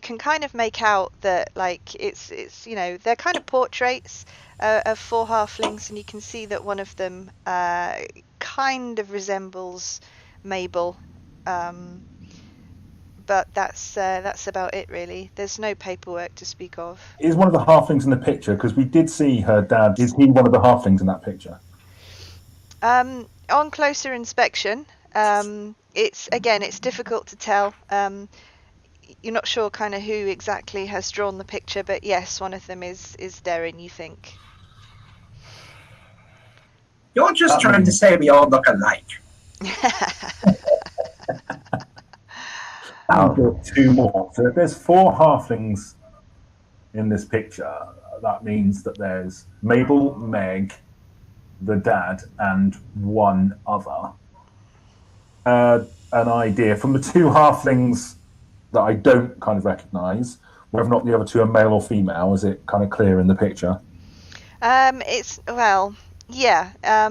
can kind of make out that, like, it's they're kind of portraits of 4 halflings, and you can see that one of them kind of resembles Mabel, but that's about it, really. There's no paperwork to speak of. Is one of the halflings in the picture? Because we did see her dad. Is he one of the halflings in that picture? On closer inspection, it's difficult to tell. You're not sure kind of who exactly has drawn the picture, but yes, one of them is Darren, you think. You're just trying to say we all look alike. I've got 2 more. So if there's 4 halflings in this picture, that means that there's Mabel, Meg, the dad, and 1 other. An idea from the 2 halflings that I don't kind of recognise, whether or not the other 2 are male or female. Is it kind of clear in the picture? It's, well, yeah. I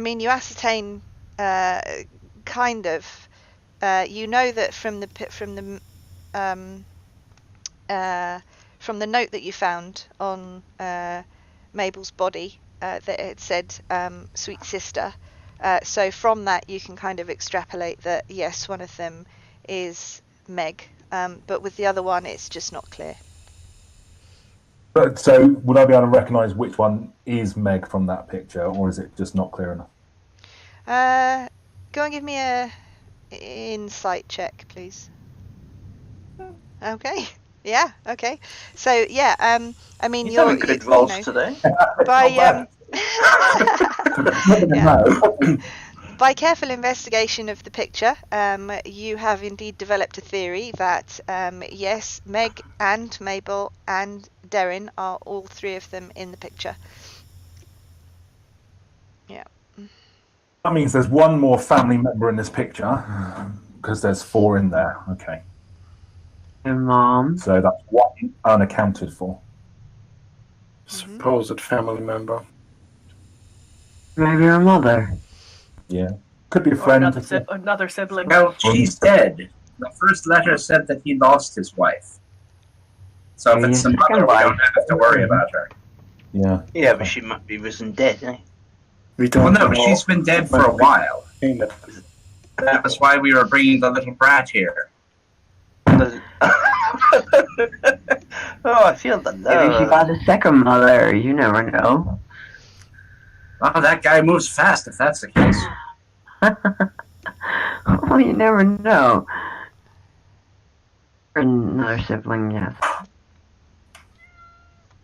mean, you ascertain kind of. You know that from the note that you found on Mabel's body, that it said "sweet sister." So from that, you can kind of extrapolate that yes, one of them is Meg, but with the other one, it's just not clear. But so, would I be able to recognise which one is Meg from that picture, or is it just not clear enough? Go and give me a insight check, please. Okay. Yeah. Okay. So yeah. I mean, you're having good rolls today. By by careful investigation of the picture, you have indeed developed a theory that yes, Meg and Mabel and Darren are all 3 of them in the picture. Yeah. That means there's 1 more family member in this picture, because there's 4 in there. Okay. Your mom. So that's 1 unaccounted for. Supposed family member. Maybe your mother. Yeah. Could be a friend. Another sibling. Well, she's dead. The first letter said that he lost his wife. So if it's the mother, we don't have to worry about her. Yeah. Yeah, but she might be risen dead, eh? We don't Well, no, she's been dead for a while. That was why we were bringing the little brat here. Oh, I feel the love. Maybe she got a second mother. You never know. Well, that guy moves fast if that's the case. Oh, you never know. Another sibling, yes.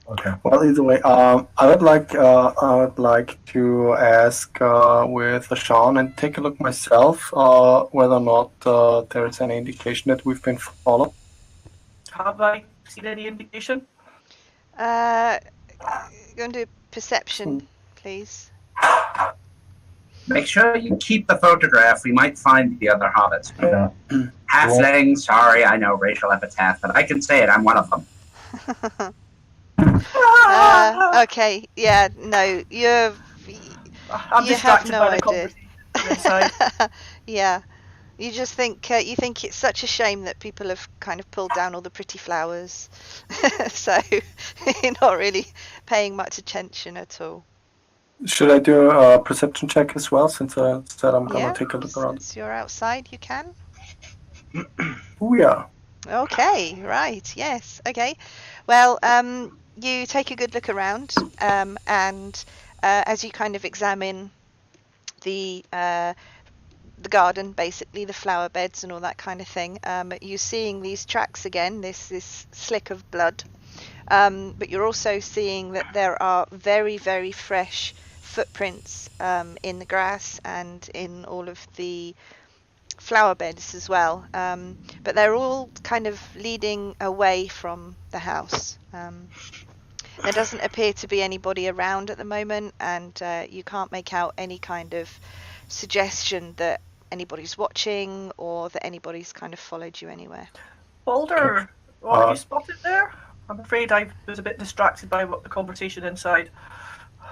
Okay. Well, either way, I would like to ask with Sean and take a look myself whether or not there is any indication that we've been followed. Have I seen any indication? Go and do perception, please. Make sure you keep the photograph. We might find the other hobbits. Yeah. Halfling, sorry, I know racial epitaph, but I can say it. I'm one of them. Okay, yeah, no, I'm distracted no by the idea. conversation inside. Yeah, you just think it's such a shame that people have kind of pulled down all the pretty flowers, so you're not really paying much attention at all. Should I do a perception check as well, since I said I'm going to take a look around? Since you're outside, you can. Oh, yeah. Okay, right, yes, okay. Well, you take a good look around, and as you kind of examine the garden, basically the flower beds and all that kind of thing, you're seeing these tracks again, this slick of blood, but you're also seeing that there are very, very fresh footprints in the grass and in all of the flower beds as well, but they're all kind of leading away from the house. There doesn't appear to be anybody around at the moment, and you can't make out any kind of suggestion that anybody's watching or that anybody's kind of followed you anywhere. Boulder, what have you spotted there? I'm afraid I was a bit distracted by the conversation inside.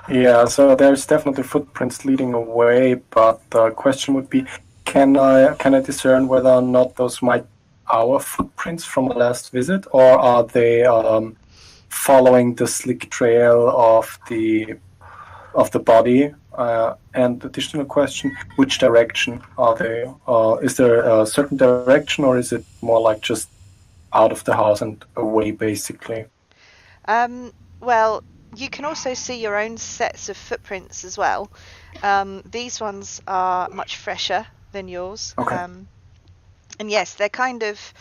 Yeah, so there's definitely footprints leading away, but the question would be, can I discern whether or not those might our footprints from the last visit, or are they following the slick trail of the body? And additional question: which direction are they? Is there a certain direction, or is it more like just out of the house and away, basically? Well, you can also see your own sets of footprints as well. These ones are much fresher than yours. Okay. And yes, they're kind of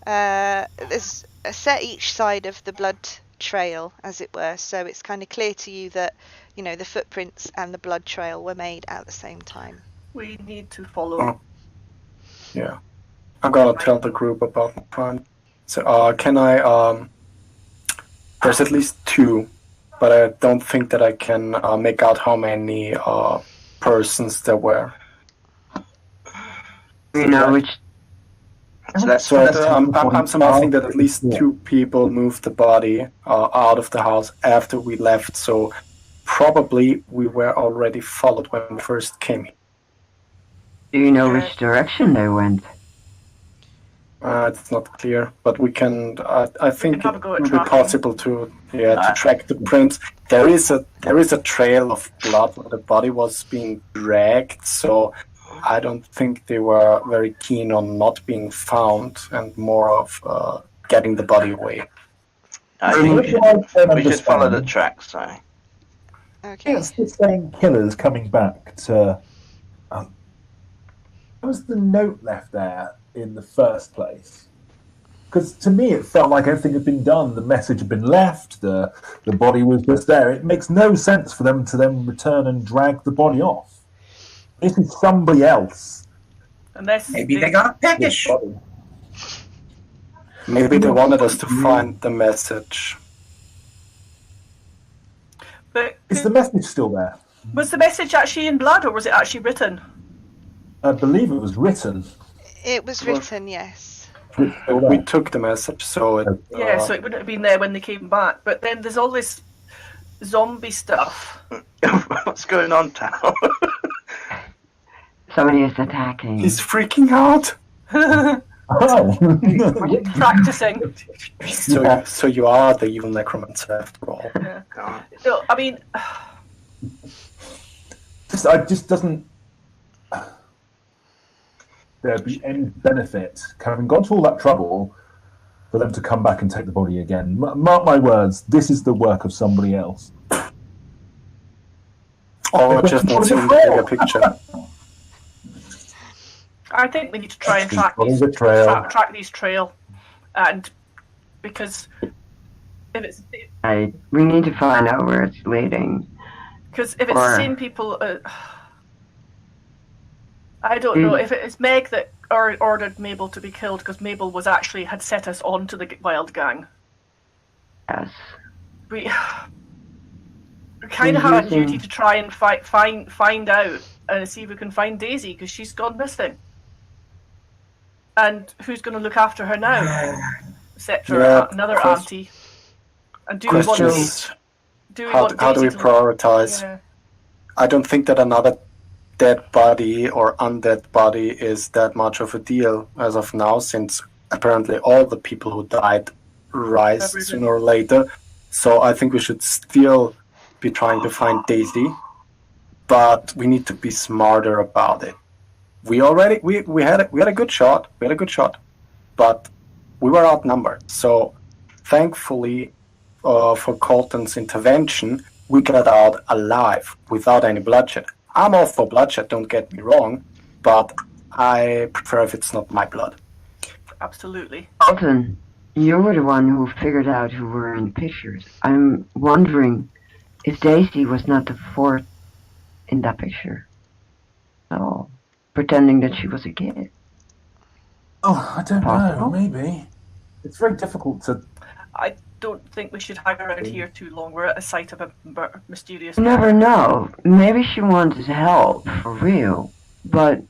there's a set each side of the blood trail, as it were. So it's kind of clear to you that the footprints and the blood trail were made at the same time. We need to follow. Oh. Yeah, I'm gonna tell the group about my plan. So, can I? There's at least two, but I don't think that I can make out how many persons there were. You know which. So I'm suggesting that at least two people moved the body out of the house after we left. So probably we were already followed when we first came here. Do you know which direction they went? It's not clear, but we can. I think have a it go at would be tracking. possible to track the prints. There is a trail of blood where the body was being dragged, so I don't think they were very keen on not being found and more of getting the body away. I think we should follow the tracks, so. Okay. It's the same killers coming back to. What was the note left there in the first place? Because to me it felt like everything had been done. The message had been left. The body was just there. It makes no sense for them to then return and drag the body off. This is somebody else. Unless Maybe they got peckish. Maybe they wanted us to find the message. But Is the message still there? was the message actually in blood, or was it actually written? I believe it was written. It was written, yes. We took the message, so it. Yeah, so it wouldn't have been there when they came back. But then there's all this zombie stuff. What's going on, Tal? Somebody is attacking. He's freaking out. Oh! Practicing. So you are the evil necromancer after all. Yeah. So, I mean, It just doesn't. There'd be any benefit, having gone to all that trouble, for them to come back and take the body again. Mark my words, this is the work of somebody else. Or just not seeing the bigger picture. I think we need to try and track Follow these the trail. track these trail, and because if it's We need to find out where it's leading. the same people, I don't know if it's Meg that ordered Mabel to be killed because Mabel had set us on to the wild gang. Yes. We kind of have a duty to try and find out and see if we can find Daisy because she's gone missing. And who's going to look after her now? Except for another auntie. And do we want Questions. How do we prioritize? Yeah. I don't think that another dead body or undead body is that much of a deal as of now, since apparently all the people who died rise sooner or later. So I think we should still be trying to find Daisy, but we need to be smarter about it. We had a good shot. But we were outnumbered. So thankfully, for Colton's intervention, we got out alive without any bloodshed. I'm all for bloodshed, don't get me wrong, but I prefer if it's not my blood. Absolutely. Colton, you were the one who figured out who were in the pictures. I'm wondering if Daisy was not the fourth in that picture at all, pretending that she was a kid. Oh, I don't Possible? know, maybe. It's very difficult to... I don't think we should hang around here too long. We're at the site of a mysterious... You never know. Maybe she wanted help, for real. But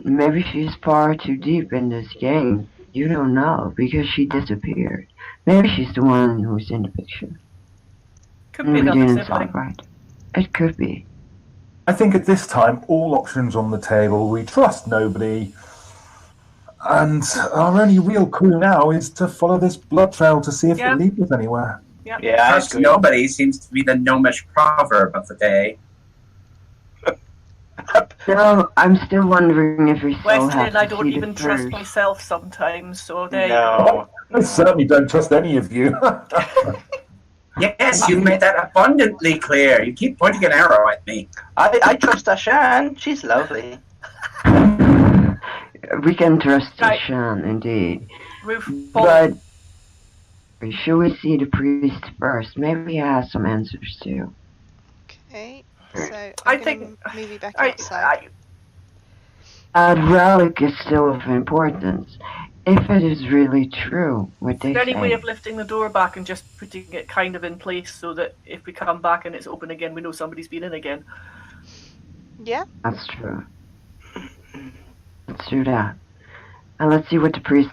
maybe she's far too deep in this game. You don't know, because she disappeared. Maybe she's the one who's in the picture. Could be Maybe another didn't sibling. sound right. It could be. I think at this time, all options on the table. We trust nobody. And our only real clue now is to follow this blood trail to see if Yeah. it leads us anywhere. Yeah. Yeah, I Trust agree. nobody seems to be the gnomish proverb of the day. No, I'm still wondering if we still Wesley have and I to don't see the even trust first. myself sometimes, so there you go. No. I certainly don't trust any of you. Yes, you've made that abundantly clear. You keep pointing an arrow at me. I trust Ashan. She's lovely. We can trust Right. Shan, indeed. Roof But should we see the priest first? Maybe he has some answers too. Okay, so I I'm going think- to move you back outside. That relic is still of importance. If it is really true, what they Is there any way say. of lifting the door back and just putting it kind of in place so that if we come back and it's open again, we know somebody's been in again? Yeah. That's true. Let's do that. And let's see what the priest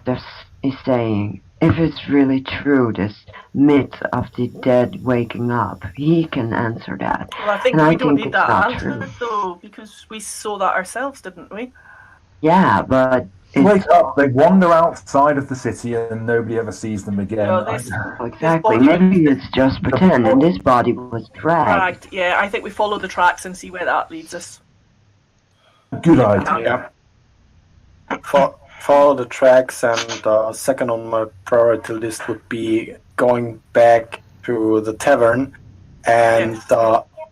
is saying. If it's really true, this myth of the dead waking up, he can answer that. Well, I think And I we don't think need it's that not answer, true. though, because we saw that ourselves, didn't we? Yeah, but Wake up, they wander outside of the city and nobody ever sees them again. No, this- exactly. body- Maybe it's just pretend, and this body was dragged. Dragged. Yeah, I think we follow the tracks and see where that leads us. Good idea. Follow the tracks, and second on my priority list would be going back to the tavern and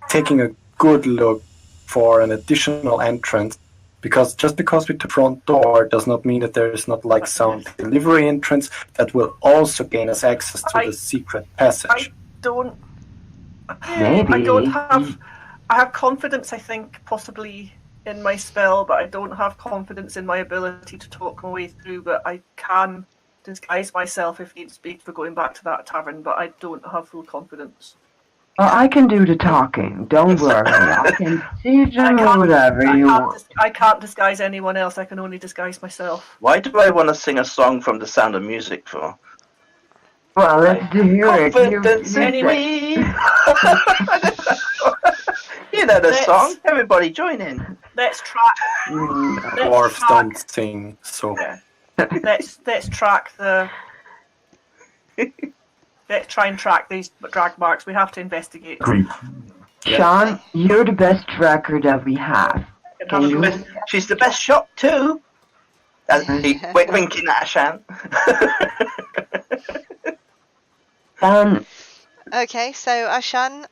taking a good look for an additional entrance. Because just because with the front door does not mean that there is not like some delivery entrance that will also gain us access to the secret passage. I don't. Maybe. I don't have. I have confidence, I think, possibly in my spell, but I don't have confidence in my ability to talk my way through. But I can disguise myself if needs be for going back to that tavern. But I don't have full confidence. Well, I can do the talking. Don't worry. I can see them or whatever you want. I can't disguise anyone else. I can only disguise myself. Why do I want to sing a song from The Sound of Music for? Well, let's do hear it. Confidence in me. You know the song. Everybody join in. Let's track. Dwarves don't sing, so Let's track the. Let's try and track these drag marks. We have to investigate. Agreed. Sean, you're the best tracker that we have. Can you? She's the best shot too. Winking at Ashan. Okay, so Ashan,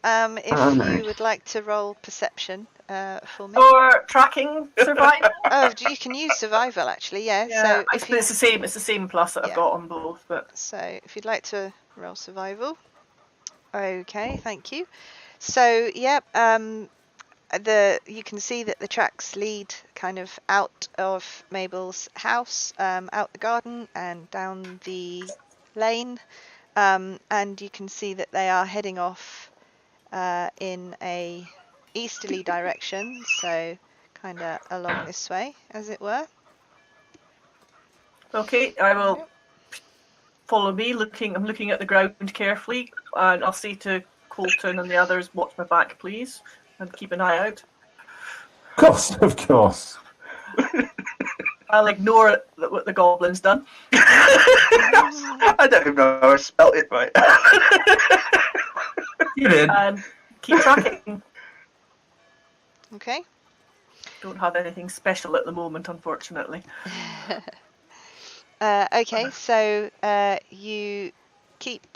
if you would like to roll perception for me. Or tracking survival. Oh, you can use survival actually, yeah. Yeah, So it's the same. It's the same plus that I've got on both. But so if you'd like to roll survival. Okay, thank you. So yep, you can see that the tracks lead kind of out of Mabel's house, out the garden and down the lane, and you can see that they are heading off in a easterly direction, so kind of along this way, as it were. okay, I will follow me. I'm looking at the ground carefully, and I'll say to Colton and the others, "Watch my back, please, and keep an eye out." Of course. I'll ignore what the goblin's done. I don't even know how I spelt it right. You did. And keep tracking. Okay. Don't have anything special at the moment, unfortunately. Okay, so you keep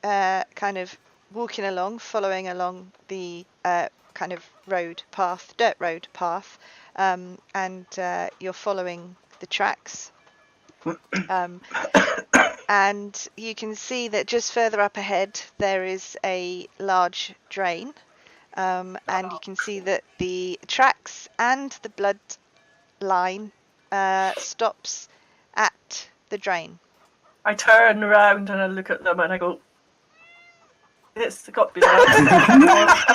kind of walking along, following along the kind of dirt road path, and you're following the tracks. And you can see that just further up ahead there is a large drain, and you can see that the tracks and the blood line stops at the drain. I turn around and I look at them and I go, "It's got to be that."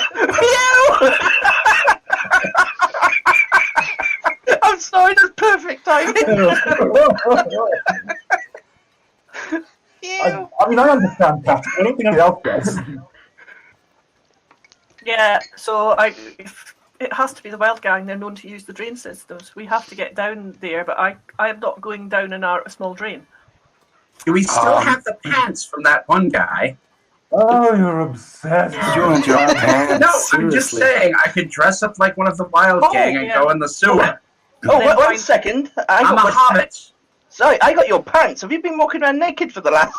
I'm sorry, that's perfect timing. I mean, I understand that. I don't think anybody else does. Yeah, so It has to be the Wild Gang. They're known to use the drain systems. We have to get down there, but I am not going down a small drain. Do we still have the pants from that one guy? Oh, you're obsessed. You and your pants. No, I'm just seriously. saying I could dress up like one of the Wild Gang and go in the sewer. Oh, wait 1 second. I'm a hobbit. Sorry, I got your pants. Have you been walking around naked for the last...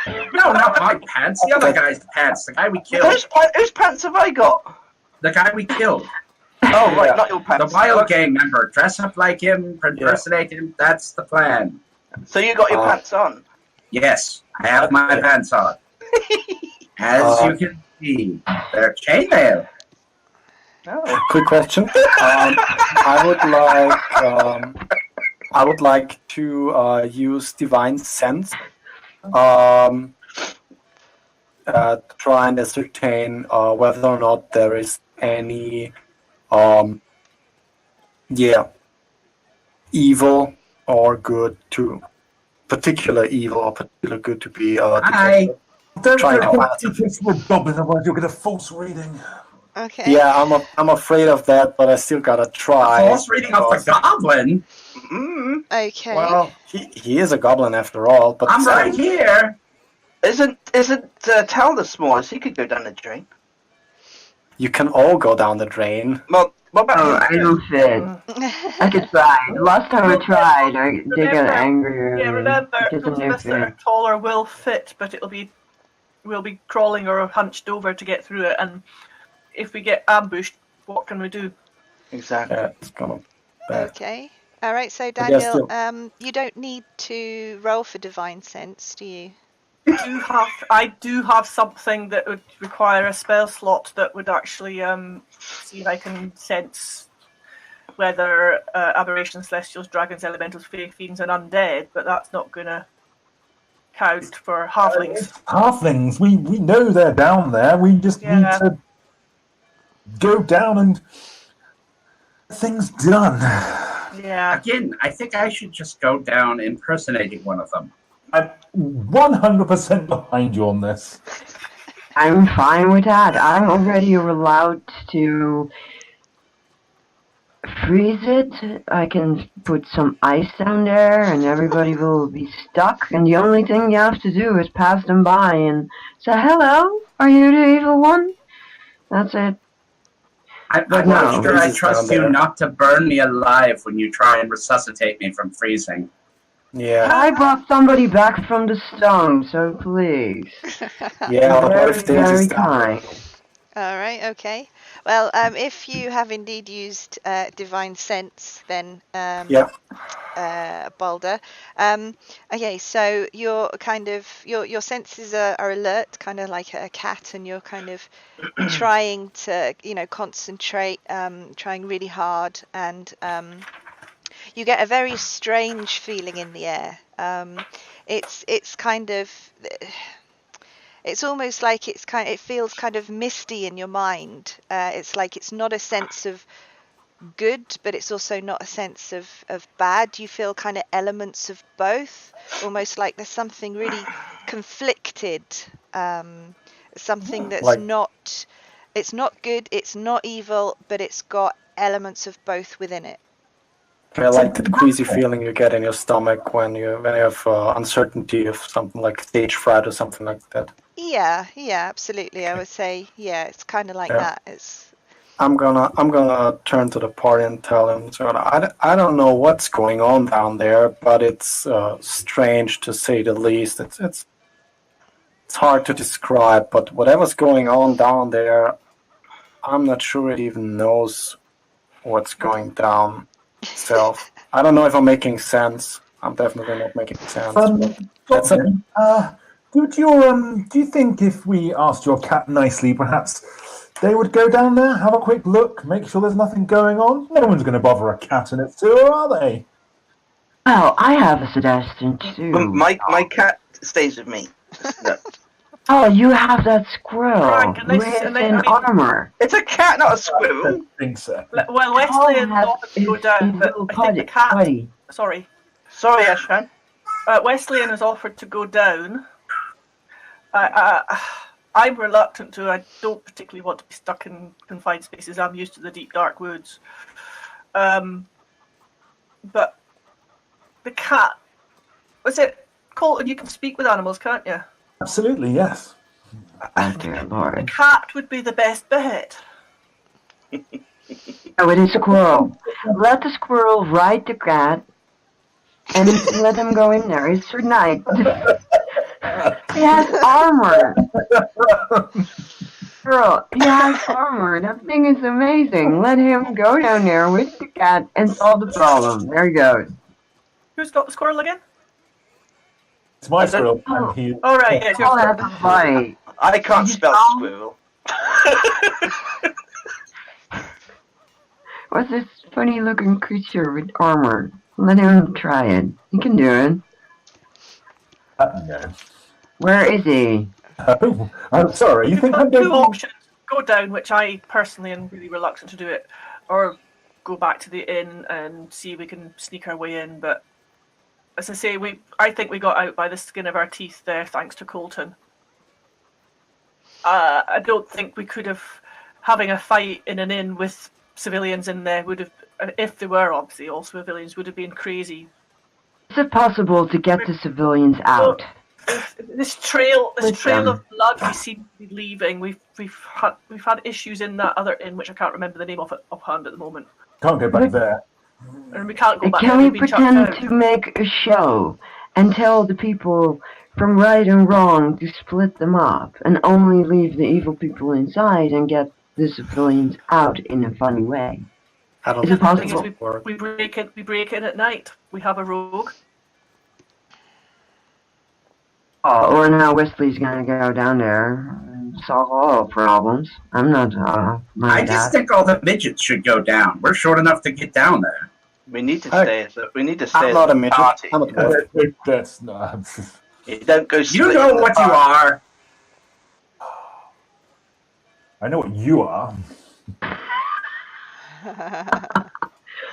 No, not my pants. The other guy's pants. The guy we killed. Whose pants have I got? The guy we killed. Oh, right, not your pants. The Wild Gang member. Dress up like him, impersonate him. That's the plan. So you got your pants on? Yes, I have my pants on. As you can see, they're chainmail. Oh. Quick question. I would like to use divine sense to try and ascertain whether or not there is any evil or good to particular evil or particular good to be Don't trying to go find. into goblin, otherwise you'll get a false reading. Okay. Yeah, I'm afraid of that, but I still gotta try. False reading of the goblin? Okay. Well, he is a goblin after all, but I'm right here. Isn't Tal the smallest? He could go down the drain. you can all go down the drain. Well, what about Oh, I don't fit. I could try. Last time I tried, they got angrier. Yeah, remember, Because those of of their us that are fit. taller will fit, but we'll be crawling or hunched over to get through it, and if we get ambushed, what can we do? Exactly. Yeah, it's kind of bad. Okay. All right. So But yeah, Daniel, still. you don't need to roll for divine sense, do you? I do have something that would require a spell slot that would actually see if I can sense whether aberrations, celestials, dragons, elementals, fae, fiends, and undead, but that's not going to count for halflings. Halflings, we know they're down there. We just need to go down and get things done. Yeah. Again, I think I should just go down impersonating one of them. I'm 100% behind you on this. I'm fine with that. I'm already allowed to freeze it. I can put some ice down there and everybody will be stuck. And the only thing you have to do is pass them by and say, "Hello, are you the evil one?" That's it. I'm But not no, sure I this is trust down you there. not to burn me alive when you try and resuscitate me from freezing. Yeah, I brought somebody back from the stone, so please. yeah. But what Very, if this very is down there? kind. All right. Okay. Well, if you have indeed used divine sense, then Balder. Okay, so you're kind of your senses are alert, kind of like a cat, and you're kind of trying to concentrate, trying really hard, and you get a very strange feeling in the air. It's kind of. It's almost like it feels kind of misty in your mind. It's like it's not a sense of good, but it's also not a sense of bad. You feel kind of elements of both, almost like there's something really conflicted, something that's it's not good, it's not evil, but it's got elements of both within it. I like that queasy feeling you get in your stomach when you have uncertainty of something like stage fright or something like that. Yeah, absolutely. I would say, it's kind of like that. It's. I'm gonna turn to the party and tell him. So I don't know what's going on down there, but it's strange to say the least. It's hard to describe, but whatever's going on down there, I'm not sure it even knows what's going down itself. I don't know if I'm making sense. I'm definitely not making sense. That's it. Do you think if we asked your cat nicely, perhaps they would go down there, have a quick look, make sure there's nothing going on? No one's going to bother a cat in its sewer, are they? Well, I have a suggestion too. My cat stays with me. No. Oh, you have that squirrel Right, and who this- is and in then, I mean- armor. It's a cat, not a I squirrel. don't think so. Well, Wesleyan has offered to go down, his but little I think the cat. buddy. Sorry, Sorry, Ashran. Wesleyan has offered to go down. I'm reluctant to. I don't particularly want to be stuck in confined spaces. I'm used to the deep, dark woods. But the cat... Was it... Colton, you can speak with animals, can't you? Absolutely, yes. Oh, dear The Lord. cat would be the best bet. Oh, it is squirrel. Let the squirrel ride the cat and let him go in there. It's for night. He has armor. Girl, he has armor. That thing is amazing. Let him go down there with the cat and solve the problem. There he goes. Who's got the squirrel again? It's my squirrel, and he. Oh, right, yeah, it's your Oh, squirrel. that's funny. I can't spell squirrel. What's this funny looking creature with armor? Let him try it. He can do it. No. Where is he? Oh, I'm sorry. You You've think got I'm two going options. Go down, which I personally am really reluctant to do it, or go back to the inn and see if we can sneak our way in. But as I say, I think we got out by the skin of our teeth there, thanks to Colton. I don't think we could have... Having a fight in an inn with civilians in there would have... If there were, obviously, all civilians, would have been crazy. Is it possible to get the civilians out? This trail of blood we seem to be leaving. We've had issues in that other inn, which I can't remember the name of it offhand at the moment, Can't go back there. and we can't go back. Can there. we We've been chucked pretend out. to make a show and tell the people from right and wrong to split them up and only leave the evil people inside and get the civilians out in a funny way? I don't Is it think The thing possible? is, we break in at night. We have a rogue. Oh, or now Wesley's gonna go down there and solve all problems. I'm not, I mind just that. think all the midgets should go down. We're short enough to get down there. We need to stay. We need to stay. I'm not a as midget. party. I'm a dwarf. That's not. You don't go. You splitting know the what you party. are. I know what you are.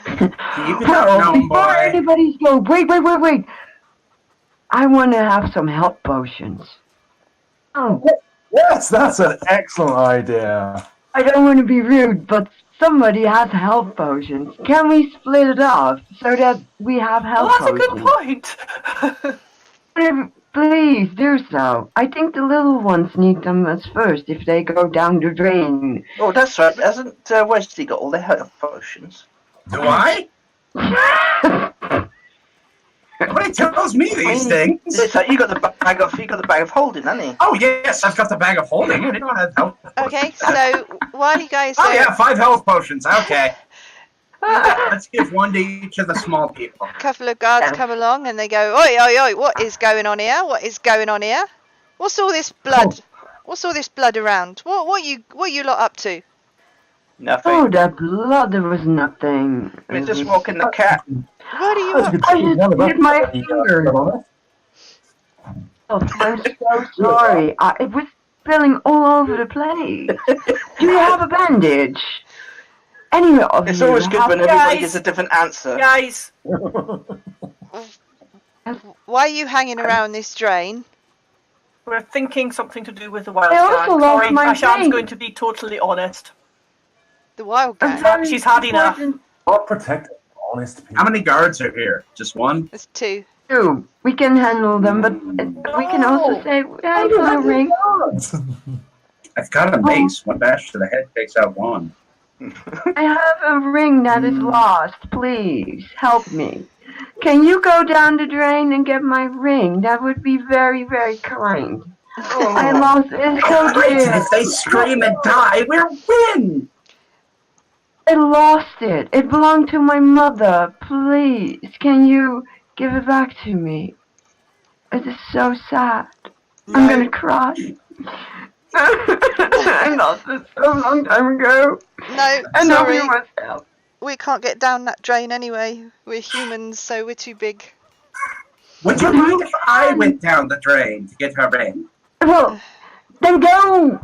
Keep it Well, up, gnome before boy. anybody's go, wait. I want to have some health potions. Oh, Yes, that's an excellent idea. I don't want to be rude, but somebody has health potions. Can we split it off so that we have Well, health that's a good potions? point. Please do so. I think the little ones need them as first if they go down the drain. Oh, that's right. Hasn't Wesley got all the health potions? Do I? Nobody tells me these things. It's like you got the bag of holding, hasn't he? Oh yes, I've got the bag of holding. I didn't know I had health potions. Okay, so while you guys Oh don't... yeah, 5 health potions. Okay. Let's give one to each of the small people. A couple of guards come along and they go, oi, what is going on here? What is going on here? What's all this blood? What's all this blood around? What you lot up to? Nothing. Oh, that blood, there was nothing. We're just walking the cat. What are you up to? I just hit my finger. Oh, I'm so sorry. It was spilling all over the place. Do you have a bandage? Any of It's you always good have- when everybody Guys. gives a different answer. Guys, Why are you hanging around this drain? we're thinking something to do with the wild I also gang. lost Sorry, my Asham's ring. going to be totally honest. The wild I'm gang? sorry, She's had enough. God protect honest people. How many guards are here? Just one? There's 2. True. We can handle them, but we can also say, I got a ring. I've got a mace. One bash to the head takes out one. I have a ring that is lost. Please, help me. Can you go down the drain and get my ring? That would be very, very kind. I lost it. So Great, dear. if they scream and die, we'll win! I lost it. It belonged to my mother. Please, can you give it back to me? It is so sad. I'm gonna cry. I lost it so long time ago. No, And nobody sorry. wants help. We can't get down that drain anyway. We're humans, so we're too big. Would you mind if I went down the drain to get her ring? Well, then go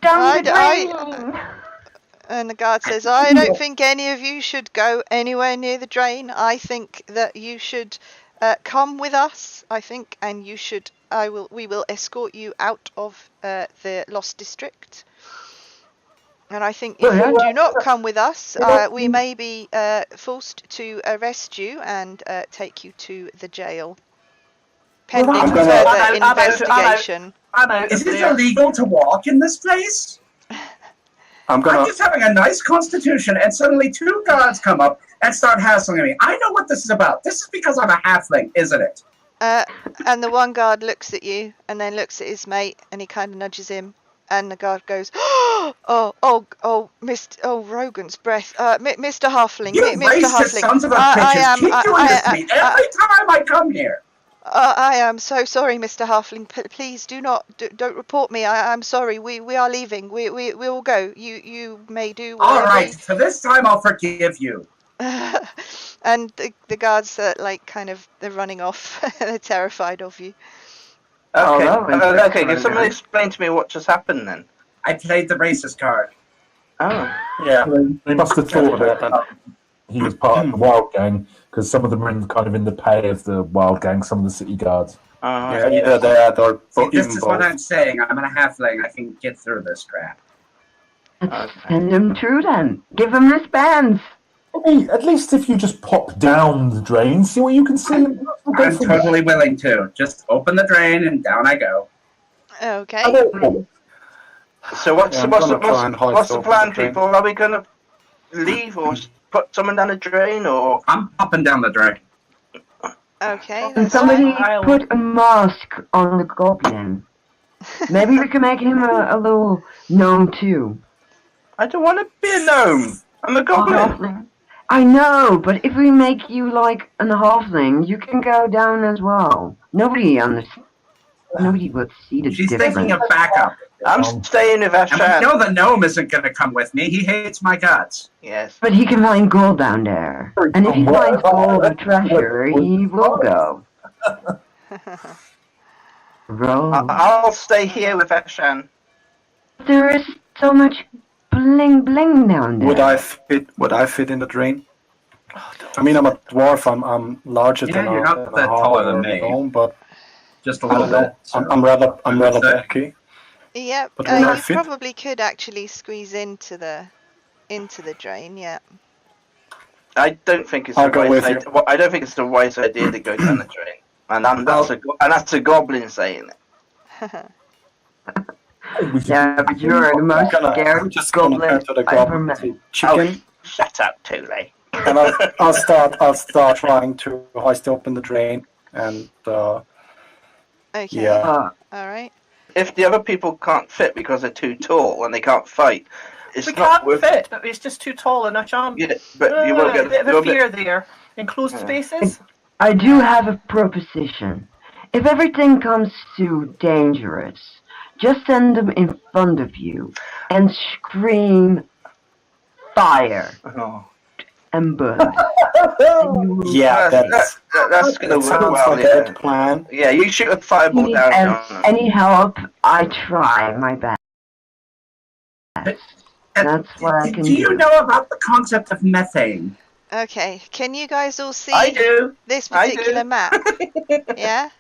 down the I- drain. And the guard says, I don't think any of you should go anywhere near the drain. I think that you should come with us, I think, and you should. We will escort you out of the Lost District. And I think if you do not come with us, we may be forced to arrest you and take you to the jail, pending further investigation. Is it illegal to walk in this place? I'm just having a nice constitution, and suddenly 2 guards come up and start hassling me. I know what this is about. This is because I'm a halfling, isn't it? And the one guard looks at you, and then looks at his mate, and he kind of nudges him, and the guard goes, Rogan's breath. Mr. Halfling, You Mr. racist Halfling. sons of a bitches keep doing this to me every time I come here. I am so sorry, Mr. Halfling. Please don't report me. I'm sorry. We are leaving. We will go. You may do whatever. All right. So this time I'll forgive you. And the guards are they're running off. They're terrified of you. Okay. Can someone explain to me what just happened then? I played the racist card. Oh. Yeah. They must have thought that he was part of the wild gang, because some of them are in the pay of the wild gang, some of the city guards. Either that or this is what I'm saying. I'm a halfling. I can get through this crap. Send him through then. Give him wristbands. At least if you just pop down the drain, see what you can see. I'm totally willing to. Just open the drain and down I go. Okay. So what's the plan, people? Are we going to leave or put someone down the drain, or...? I'm popping down the drain. Okay. And somebody put a mask on the goblin. Maybe we can make him a little gnome too. I don't want to be a gnome. I'm a goblin. I know, but if we make you like a halfling, you can go down as well. Nobody would see the She's difference. thinking of backup. I'm staying with Ashan. And we know the gnome isn't going to come with me. He hates my guts. Yes. But he can find gold down there. And if he finds gold or treasure, he will go. Roll. I'll stay here with Ashan. There is so much bling bling down there. Would I fit in the drain? I mean, I'm a dwarf. I'm larger than you're not that taller than me. Gnome, but just a little bit. So I'm rather bulky. Yeah, But you probably could actually squeeze into the drain. Yeah. I don't think it's I don't think it's a wise idea to go down the drain, and that's a goblin saying it. Yeah, but you're the most scared goblin I've ever met. Chicken. Shut up, Tule. And I'll start trying to hoist open the drain, and Okay. yeah. All right. If the other people can't fit because they're too tall and they can't fight, it's We not can't worth fit. It's just too tall and much arm. Yeah, but you won't get a bit of a fear there. Enclosed spaces. I do have a proposition. If everything comes too dangerous, just send them in front of you and scream fire and burn. Yeah, that's gonna work sounds well. like a good plan. Yeah, you shoot a fireball down. And any help, I try my best. That's what I can do. Do you know about the concept of methane? Okay. Can you guys all see I do. this particular map? Yeah.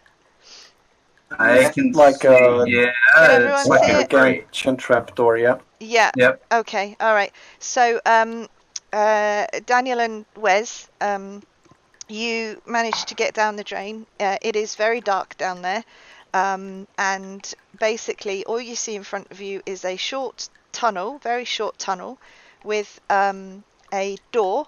I can like Can everyone it's see like it? a great. Ancient trapdoor, yeah. Yeah. Yep. Okay. All right. So, Daniel and Wes, you managed to get down the drain. It is very dark down there, and basically all you see in front of you is a short tunnel, very short tunnel, with a door,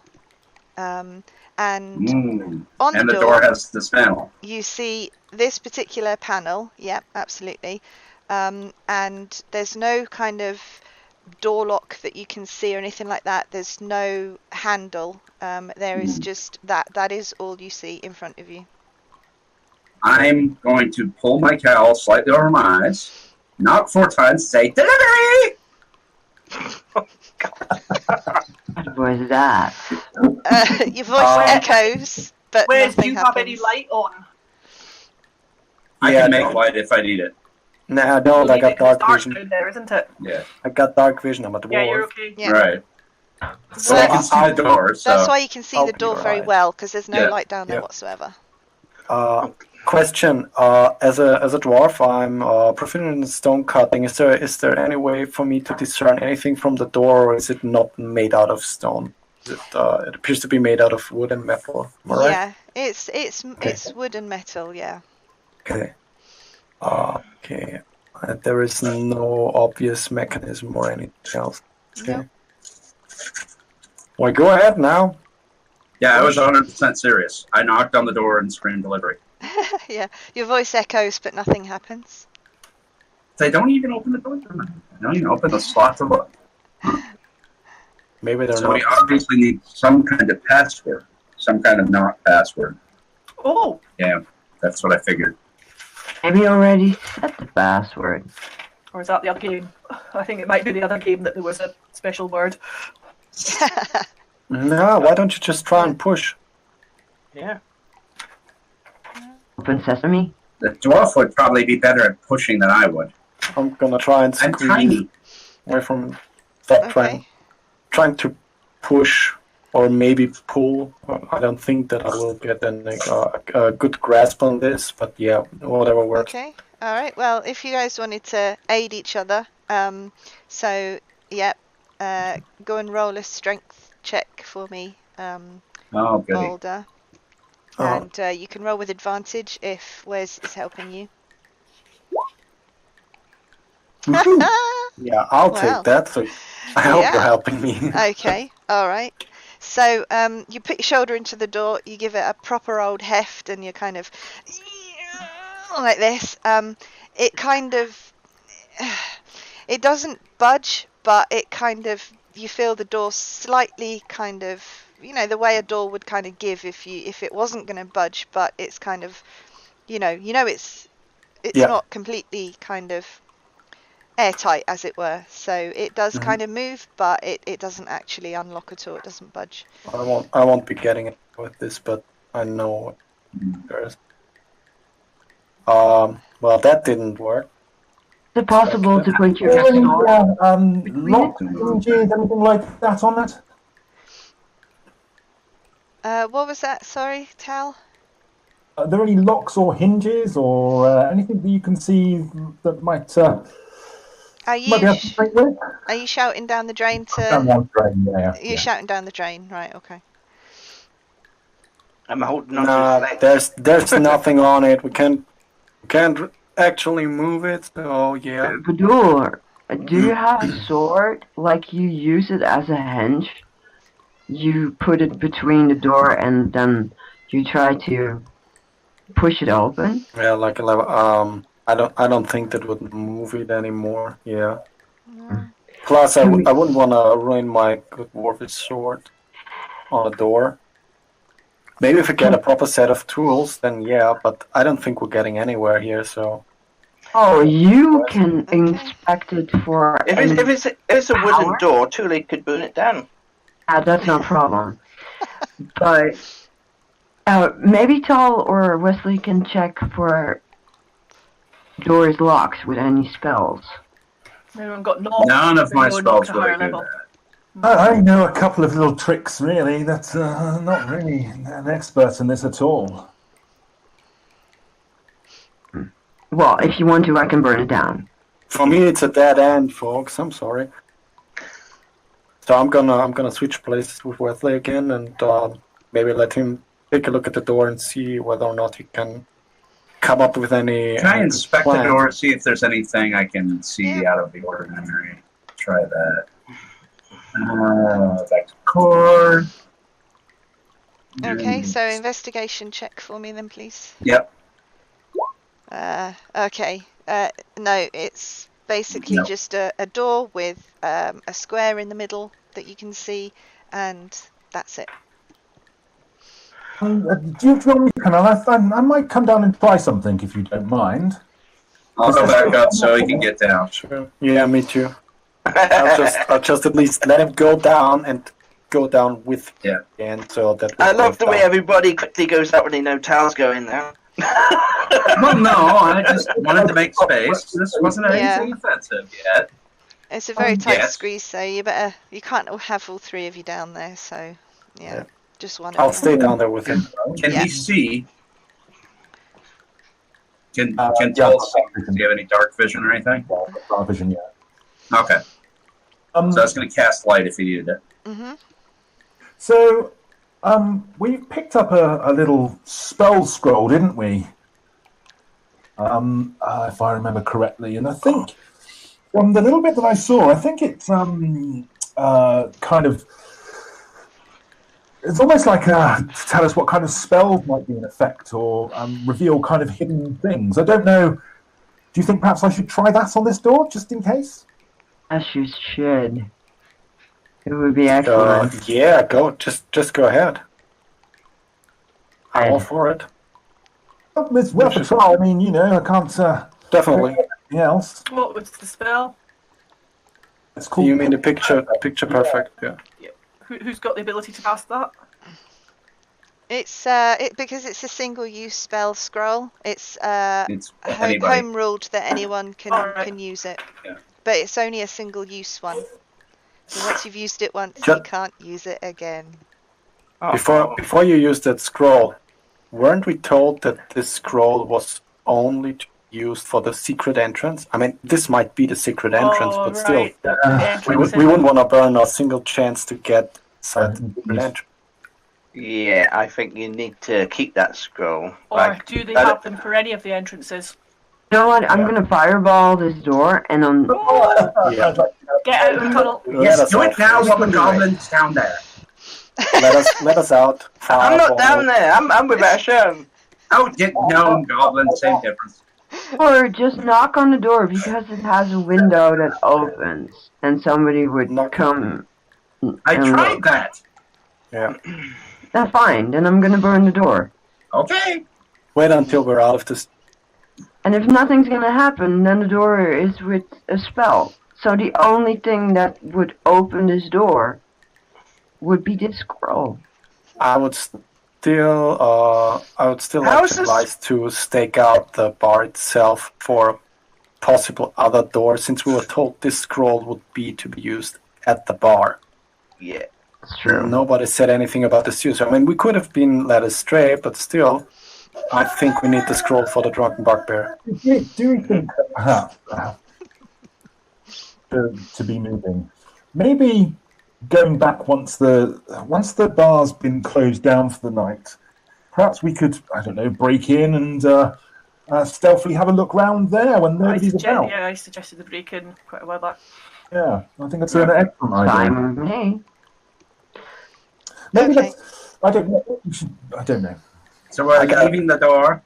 and on and the door has this panel. you see this particular panel. Yep, absolutely. And there's no kind of door lock that you can see or anything like that. There's no handle. There is just that is all you see in front of you. I'm going to pull my cowl slightly over my eyes, knock 4 times, say delivery. What was that? Your voice echoes, but Wes, do nothing you happens. have any light on? I can make light if I need it. Nah, no, I got dark vision. Down there, isn't it? Yeah. I got dark vision. I'm a dwarf. Yeah, you're okay. Yeah. Right. So Well, I can see the door. So That's why you can see the I'll be door very alright. well, because there's no Yeah. light down there Yeah. whatsoever. Question: as a dwarf, I'm proficient in stone cutting. Is there any way for me to discern anything from the door, or is it not made out of stone? It appears to be made out of wood and metal. Am I right? Yeah, it's wood and metal. Yeah. Okay. Okay. There is no obvious mechanism or anything else. Okay. Nope. Well, go ahead now. Yeah, I was 100% serious. I knocked on the door and screamed delivery. Yeah, your voice echoes, but nothing happens. They don't even open the door. They don't even open the slot to look. Maybe they're So not. we obviously need some kind of password. Some kind of not password. Oh, Yeah, that's what I figured. Maybe you already set the password. or is that the other game? I think it might be the other game that there was a special word. No, why don't you just try and push? Yeah. Open sesame. The dwarf would probably be better at pushing than I would. I'm gonna try and I'm squeeze tiny. away from that Okay. trying to push or maybe pull. I don't think that I will get a good grasp on this, but yeah, whatever works. Okay. All right. Well, if you guys wanted to aid each other, so yeah, go and roll a strength check for me, Oh, goody. Boulder, Oh. and you can roll with advantage if Wes is helping you. Yeah, I'll Wow. take that. So I hope Yeah. you're helping me. Okay. All right. So you put your shoulder into the door, you give it a proper old heft, and you're kind of like this. It kind of it doesn't budge, but it kind of you feel the door slightly kind of the way a door would kind of give if it wasn't going to budge, but it's kind of it's Yeah. not completely kind of airtight, as it were. So it does Mhm. kind of move, but it doesn't actually unlock at all. It doesn't budge. I won't be getting it with this, but I know there's. Well, that didn't work. Is it possible to put your Really, sword? lock hinges, anything like that on it? What was that? Sorry, Tal? Are there any locks or hinges or anything that you can see that might Are might you be able to break with? are you shouting down the drain Down to? one drain, yeah. You're shouting down the drain, right? Okay. I'm holding on Nah, to his leg. there's nothing on it. We can't actually move it. So yeah. Bador, do you have a sword? Like you use it as a hinge? You put it between the door and then you try to push it open? Yeah, like a level. I don't think that would move it anymore. Yeah. Plus, I wouldn't want to ruin my good dwarfish sword on a door. Maybe if we get a proper set of tools, then yeah. But I don't think we're getting anywhere here. So. Oh, you can inspect it for. If it's a wooden door, Tuli could burn it down. That's no problem. But maybe Tal or Wesley can check for doors locked with any spells. Everyone got knocked. None of my Everyone knocked spells a higher really do level. that. I know a couple of little tricks, really. That's not really an expert in this at all. Well, if you want to, I can burn it down. For me, it's a dead end, folks. I'm sorry. So I'm gonna switch places with Wesley again, and maybe let him take a look at the door and see whether or not he can come up with any. Can I inspect the plan. door, see if there's anything I can see out of the ordinary? Try that. Back to core. Okay, so investigation check for me then, please. Yep. Okay. No, it's basically No. just a door with a square in the middle that you can see, and that's it. Do you want me, Colonel? I might come down and try something if you don't mind. I'll go back up so he can get down. Sure. Yeah, me too. I'll just at least let him go down and go down with Yeah. and so that. I love the way down. everybody quickly goes out when they know Tal's going there. Well, no, I just wanted to make space. This wasn't anything offensive yet. It's a very tight yes. squeeze, so you can't have all three of you down there, so yeah. Just one I'll of you. stay down there with him. Can Yeah. he see Can Yeah, tell I've see? got Do you have any dark vision or anything? Yeah, I've got dark vision, yeah. Okay. So I was going to cast light if you needed it. Mm-hmm. So, we picked up a little spell scroll, didn't we? If I remember correctly, and I think from the little bit that I saw, I think it's kind of. It's almost like to tell us what kind of spells might be in effect, or reveal kind of hidden things. I don't know. Do you think perhaps I should try that on this door, just in case? Yes, you should. It would be excellent. Yeah, go. Just go ahead. I'm all for it. Well, it's worth a try. I mean, I can't. Definitely. Anything else? What was the spell? It's called. You mean the picture perfect? Yeah. Who's got the ability to cast that? It's because it's a single-use spell scroll. It's anybody. home ruled that anyone can Alright. can use it, Yeah. but it's only a single-use one. So once you've used it once, Ju- you can't use it again. Before you used that scroll, weren't we told that this scroll was only to be used for the secret entrance? I mean, this might be the secret entrance, but still, we wouldn't want to burn a single chance to get inside the secret entrance. Yeah, I think you need to keep that scroll. Or do they have them for any of the entrances? You know what? I'm gonna fireball this door, and I'm. Yeah. Get out of the tunnel. Yes, do it now while the goblin's down there. Let us out. I'm not down there. I'm with Ashen. Oh, gnome, goblin, same difference. Or just knock on the door because it has a window that opens, and somebody would come. I and tried look. that. Yeah. That's fine. Then I'm gonna burn the door. Okay. Wait until we're out of this. And if nothing's gonna happen, then the door is with a spell. So the only thing that would open this door would be this scroll. I would still like to advise to stake out the bar itself for possible other doors, since we were told this scroll would be to be used at the bar. Yeah. That's true. Nobody said anything about the sewer. I mean, we could have been led astray, but still, I think we need the scroll for the drunken bugbear. Do you think perhaps to be moving? Maybe going back once the bar's been closed down for the night. Perhaps we could, I don't know, break in and stealthily have a look round there when nobody's about. Yeah, I suggested the break-in quite a while back. Yeah, I think that's an excellent idea. Fine with me. Maybe Okay. I don't know. I don't know. So we're leaving the door.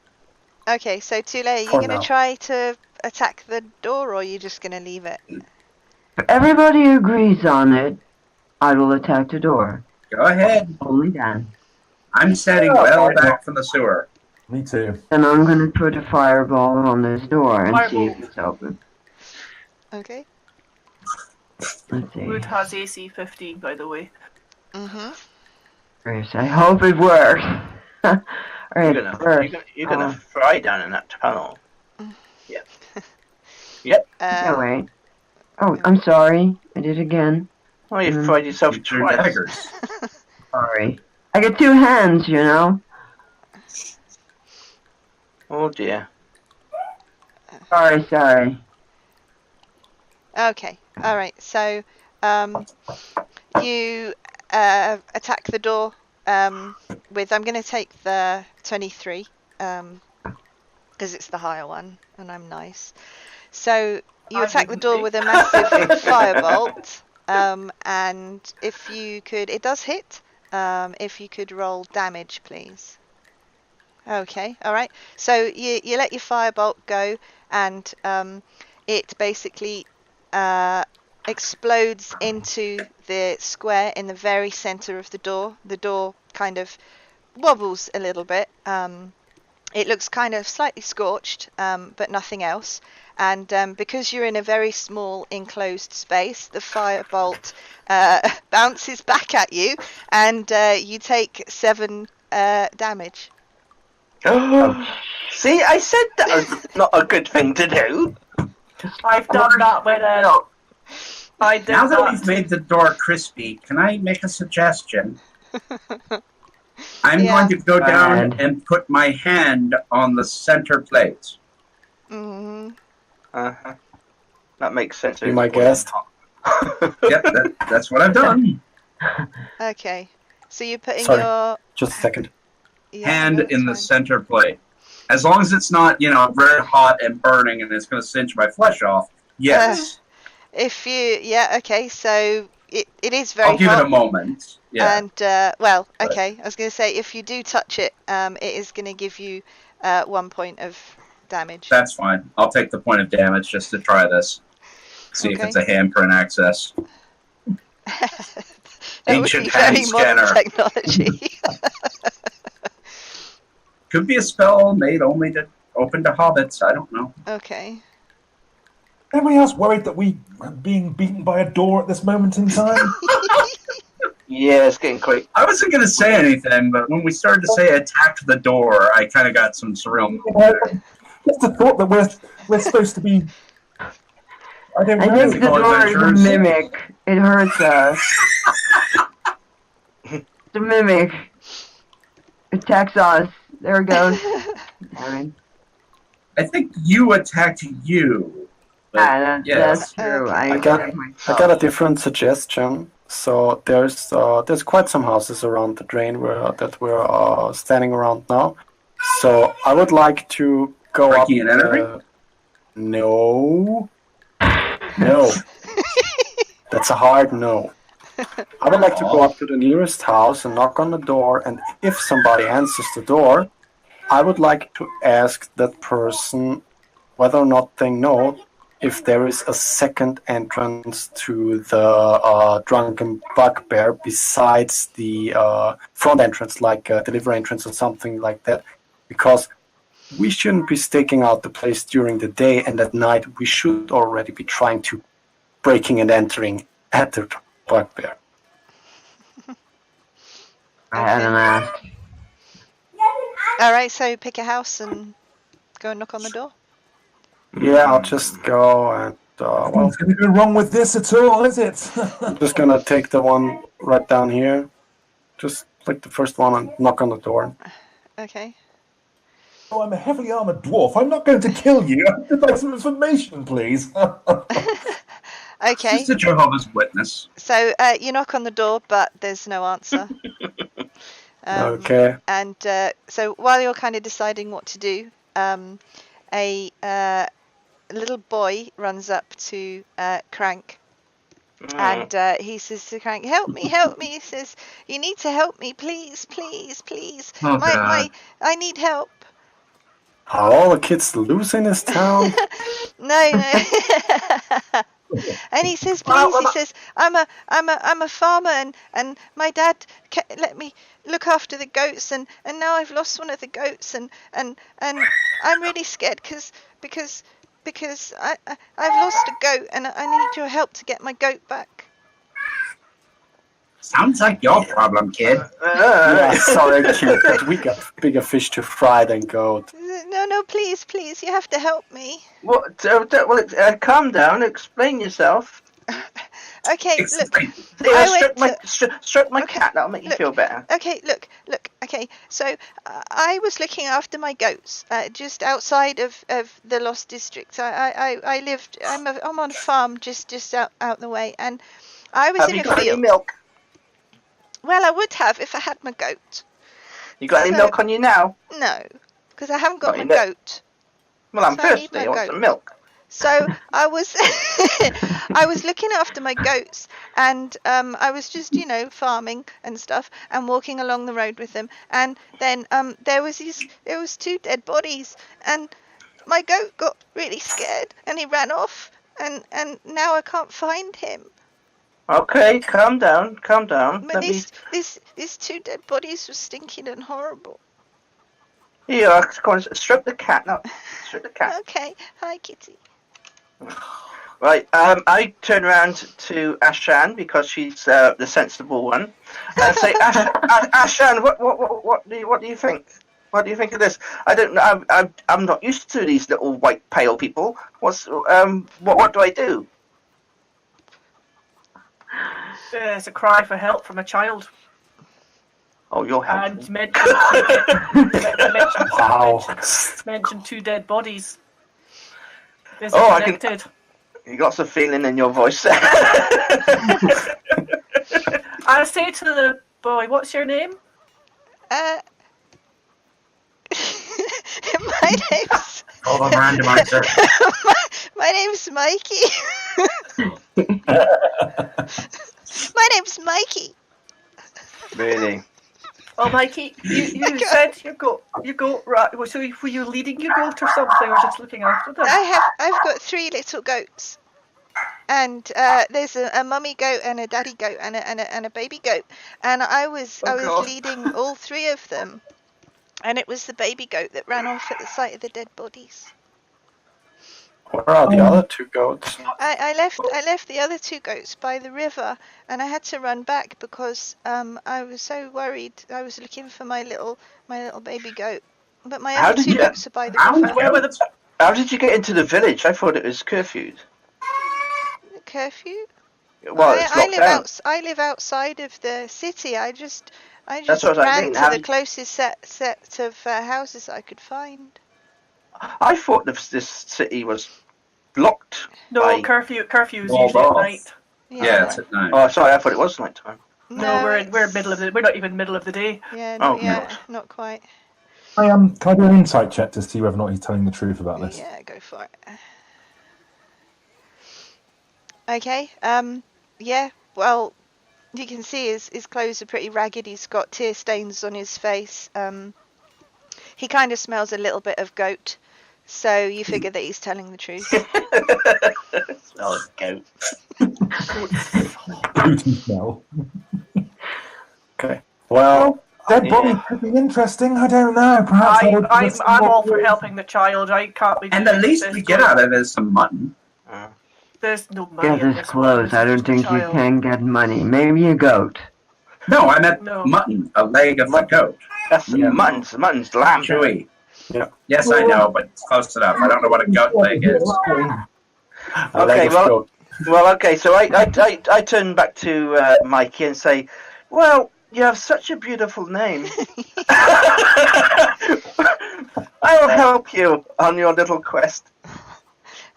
Okay, so Tule, are you For going to now. try to attack the door, or are you just going to leave it? If everybody agrees on it, I will attack the door. Go ahead. Only then. I'm standing well back from the sewer. Me too. Then I'm gonna put a fireball on this door and see if it's open. Okay. Let's see. Wood has AC 15, by the way. Mm-hmm. Chris, I hope it works. Alright, You're gonna fry down in that tunnel. Yep. Yep. Yeah, wait. Oh, I'm sorry. I did it again. Oh, you fried yourself twice. Daggers. Sorry. I got two hands, you know? Oh dear. Sorry. Okay. All right. So, you attack the door with. I'm going to take the 23 because it's the higher one, and I'm nice. So you attack the door with a massive firebolt, and if you could, it does hit. If you could roll damage, please. Okay. All right. So you let your firebolt go, and it basically explodes into the square in the very center of the door. The door kind of wobbles a little bit. It looks kind of slightly scorched, but nothing else. And because you're in a very small enclosed space, the firebolt bounces back at you, and you take 7 damage. See, I said that was not a good thing to do. I've done that when I did Now that that. we've made the door crispy, can I make a suggestion? I'm Yeah. going to go down Bad. and put my hand on the center plate. Mm-hmm. Uh-huh. That makes sense. Be my guest. Yep, that's what I've done. Okay. So you're putting Sorry. your Just a second. Hand that's in the fine. center plate. As long as it's not, very hot and burning and it's going to cinch my flesh off, yes. If you, okay, so it is very I'll give hot. it a moment. Yeah. And, okay, I was going to say, if you do touch it, it is going to give you 1 point of damage. That's fine. I'll take the point of damage just to try this. See if it's a handprint access. That Ancient would be very hand modern scanner. technology. Could be a spell made only to open to hobbits. I don't know. Okay. Anybody else worried that we are being beaten by a door at this moment in time? Yeah, it's getting quick. I wasn't going to say anything, but when we started to say attacked the door, I kind of got some surreal. Just the thought that we're supposed to be. I don't I know. think the door is a mimic. It hurts us. The mimic attacks us. There it goes. I think you attacked you. That's true. Okay. I got a different suggestion. So there's quite some houses around the drain that we're standing around now. So I would like to go up. Breaking and entering? No. That's a hard no. I would like to go up to the nearest house and knock on the door, and if somebody answers the door, I would like to ask that person whether or not they know if there is a second entrance to the drunken bugbear besides the front entrance, like a delivery entrance or something like that, because we shouldn't be staking out the place during the day, and at night we should already be trying to breaking and entering at the bugbear. I don't know. All right, so pick a house and go and knock on the door. Yeah, I'll just go and What's going to go wrong with this at all, is it? I'm just gonna take the one right down here, just like the first one, and knock on the door. Okay. Oh, I'm a heavily armored dwarf. I'm not going to kill you. I'd like some information, please. Okay. Just a Jehovah's Witness. So you knock on the door, but there's no answer. Okay. And so while you're kind of deciding what to do, a little boy runs up to Crank, and he says to Crank, help me. He says, you need to help me, please. Oh, God. I need help. Are all the kids loose in this town? No. And he says, please, he says, I'm a farmer, and my dad let me look after the goats, and now I've lost one of the goats, and I'm really scared because I've lost a goat, and I need your help to get my goat back. Sounds like your problem, kid. Yeah, sorry, kid, but we got bigger fish to fry than goat. No, please, you have to help me. What? Calm down. Explain yourself. Okay, look. Stroke my cat. That'll make you feel better. Okay, look. Okay, so I was looking after my goats just outside of the Lost District. I lived. I'm on a farm just out the way, and I was in a field. Have you got any milk? Well, I would have if I had my goat. You got any milk on you now? No, because I haven't got my goat. Well, I'm So I need thirsty. my I want goat. some milk. So I was I was looking after my goats, and I was just farming and stuff and walking along the road with them, and then there was 2 dead bodies, and my goat got really scared and he ran off, and now I can't find him. Okay, calm down. But these 2 dead bodies were stinking and horrible. Here, come on, stroke the cat. No, stroke the cat. Okay, hi kitty. Right, I turn around to Ashan because she's the sensible one, and say, Ashan, what do you think? What do you think of this? I don't know. I'm not used to these little white pale people. What do I do? It's a cry for help from a child. Oh, you're helping. And Wow. mention 2 dead bodies. Is Oh, I it can- connected? You got some feeling in your voice. I say to the boy, "What's your name?" Uh, my name's Call the randomizer. my name's Mikey. My name's Mikey. Really? Oh, Mikey, you said you go right. So were you leading your goat or something, or just looking after them? I've got 3 little goats, and there's a mummy goat and a daddy goat and a baby goat, and I was God. leading all 3 of them, and it was the baby goat that ran off at the sight of the dead bodies. Where are the other 2 goats? I left the other 2 goats by the river, and I had to run back because I was so worried. I was looking for my little baby goat, but my How other did 2 you- goats are by the How river. Where were the? How did you get into the village? I thought it was curfewed. Curfew? Well, it's locked down. I live outside of the city. I just That's what I ran mean. to How the did- closest set of houses I could find. I thought this city was blocked. No, by... curfew is Walled usually at off. night. Yeah, it's at night. Oh, sorry, I thought it was nighttime. No, we're it's- middle of the. We're not even middle of the day. Yeah, Oh, not yet, not quite. Can I do an insight check to see whether or not he's telling the truth about this? Yeah, go for it. Okay. Yeah. Well, you can see his clothes are pretty ragged. He's got tear stains on his face. He kind of smells a little bit of goat, so you figure that he's telling the truth. Smell of goat. Booty smell. Okay. Well, Dead body could be interesting. I don't know. Perhaps I'm all for helping the child. I can't be. And the least we get out of it is some mutton. There's no money. Get in this this close. one. I This is don't think just a you child. can get money. Maybe a goat. No, I meant No. mutton, a leg of a goat. That's Yeah. mutton's lamb. Chewy. Yeah. Yes, I know, but it's close enough. I don't know what a goat leg is. a leg Okay, of well, goat. Well, okay, so I turn back to Mikey and say, well, you have such a beautiful name. I will help you on your little quest.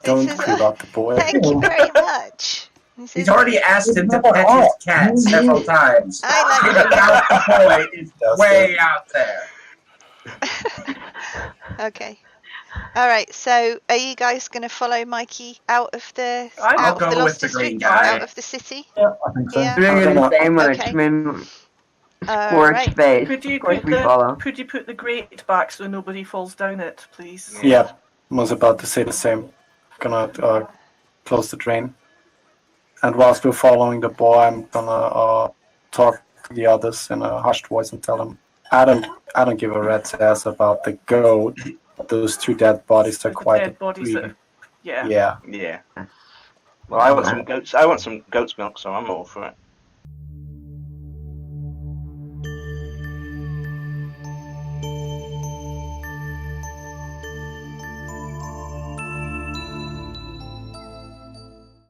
Don't says, give up the boy. Thank you very much. He says, He's already asked him to pet his cat several times. I like Figuring out the boy is That's way out there. Okay. All right. So, are you guys going to follow Mikey out of the I'll out of go the with Lost the green District, guy. out of the city? Yeah, I think so. Yeah. Doing the same when Okay. I swim All scorched right. face. Could you Of course put we follow. the grate back so nobody falls down it, please? Yeah, I was about to say the same. Gonna close the drain. And whilst we're following the boy, I'm gonna talk to the others in a hushed voice and tell them, I don't give a rat's ass about the goat. Those 2 dead bodies are quite Dead bodies that. intriguing. Yeah. Yeah. Yeah. Well, I want some goats. I want some goat's milk, so I'm all for it.